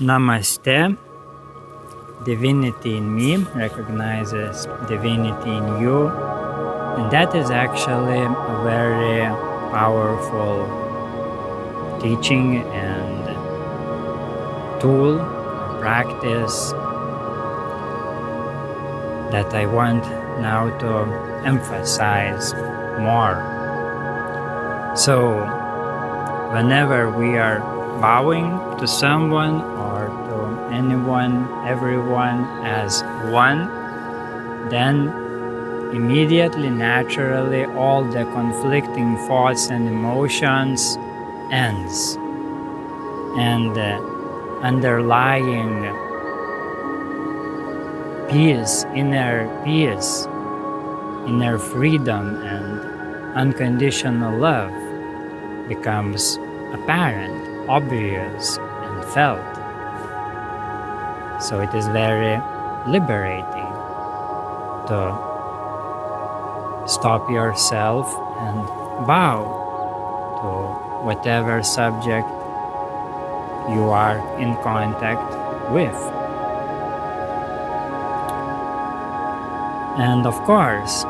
Namaste. Divinity in me recognizes divinity in you, and that is actually a very powerful teaching and tool or practice that I want now to emphasize more. So whenever we are bowing to someone or to anyone, everyone as one, then immediately, naturally, all the conflicting thoughts and emotions ends. And underlying peace, inner freedom and unconditional love becomes apparent, obvious, and felt. So it is very liberating to stop yourself and bow to whatever subject you are in contact with. And of course,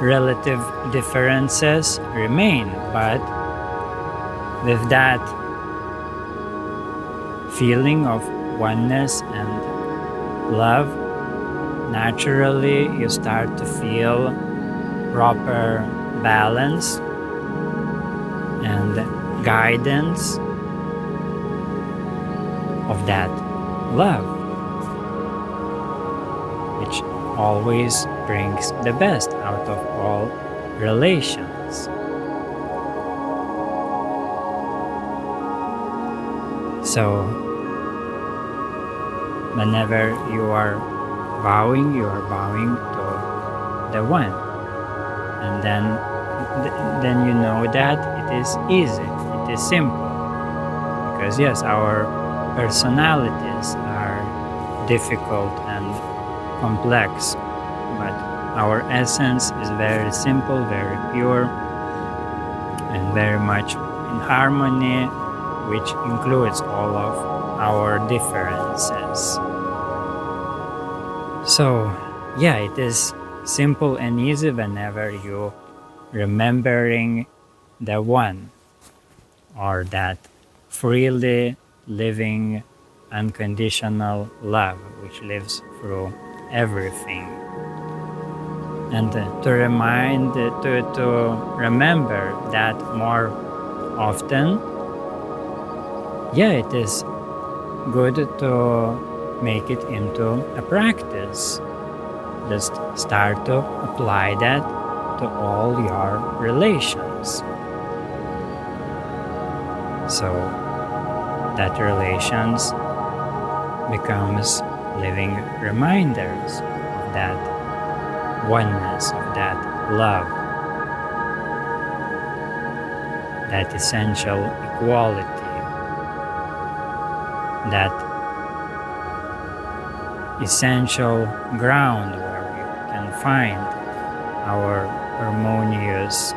relative differences remain, but with that feeling of oneness and love, naturally you start to feel proper balance and guidance of that love, which always brings the best out of all relations. So whenever you are bowing to the one, and then you know that it is easy, it is simple, because yes, our personalities are difficult and complex, but our essence is very simple, very pure, and very much in harmony, which includes all of our differences. So yeah, it is simple and easy whenever you remembering the one, or that freely living unconditional love which lives through everything. And to remember that more often, yeah, it is good to make it into a practice. Just start to apply that to all your relations, so that relations becomes living reminders of that oneness, of that love, that essential equality, that essential ground where we can find our harmonious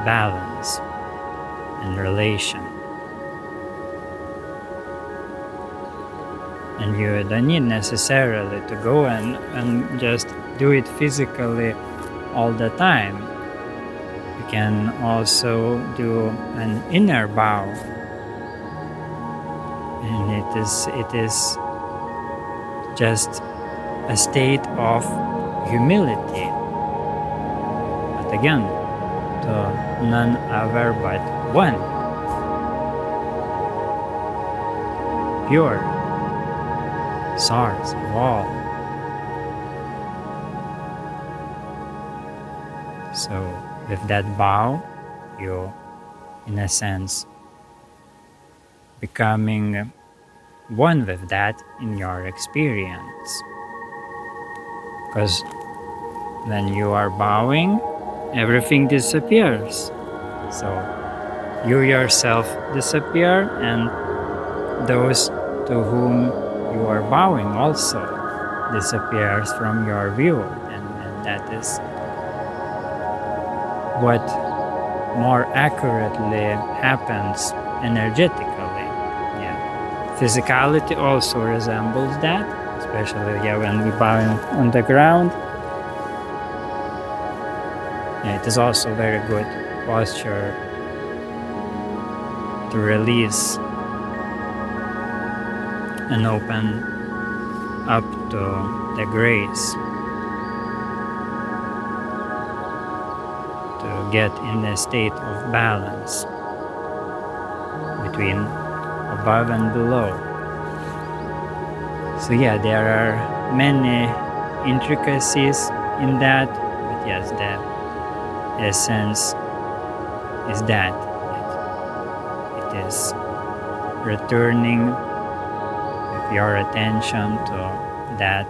balance and relation. And you don't need necessarily to go and just do it physically all the time. You can also do an inner bow, and it is just a state of humility, but again, to none other but one, pure source of all. So with that bow, you, in a sense, becoming one with that in your experience. Because when you are bowing, everything disappears. So you yourself disappear, and those to whom you are bowing also disappears from your view, and that is what more accurately happens energetically, Physicality also resembles that, especially when we bow on the ground. It is also very good posture to release and open up to the grace, to get in a state of balance between above and below. So there are many intricacies in that, but yes, the essence is that it is returning with your attention to that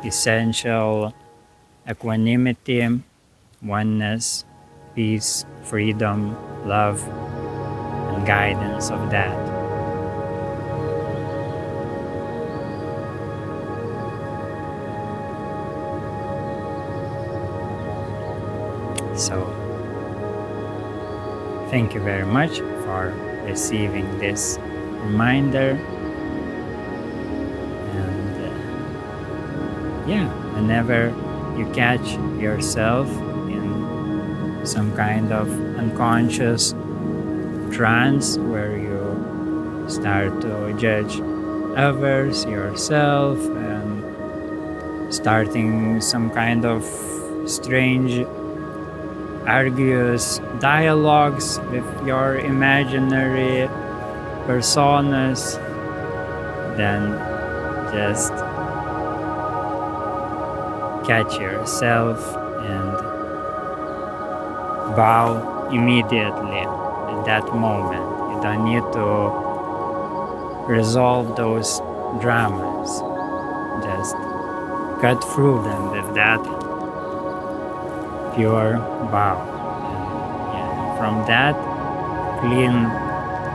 essential equanimity, oneness, peace, freedom, love, and guidance of that. So, thank you very much for receiving this reminder. And whenever you catch yourself in some kind of unconscious trance where you start to judge others, yourself, and starting some kind of strange argues dialogues with your imaginary personas, then just catch yourself and bow immediately at that moment. You don't need to resolve those dramas. Just cut through them with that pure bow. And from that clean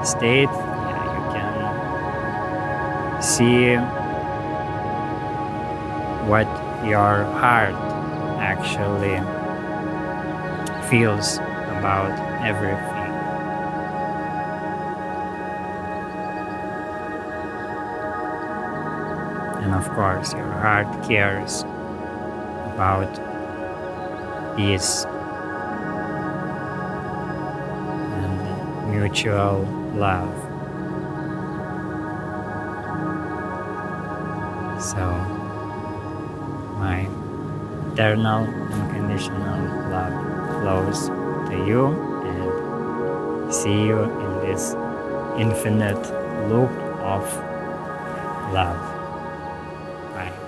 state, you can see what your heart actually feels about everything. And of course, your heart cares about peace and mutual love. So, my eternal, unconditional love flows to you, and see you in this infinite loop of love. Bye.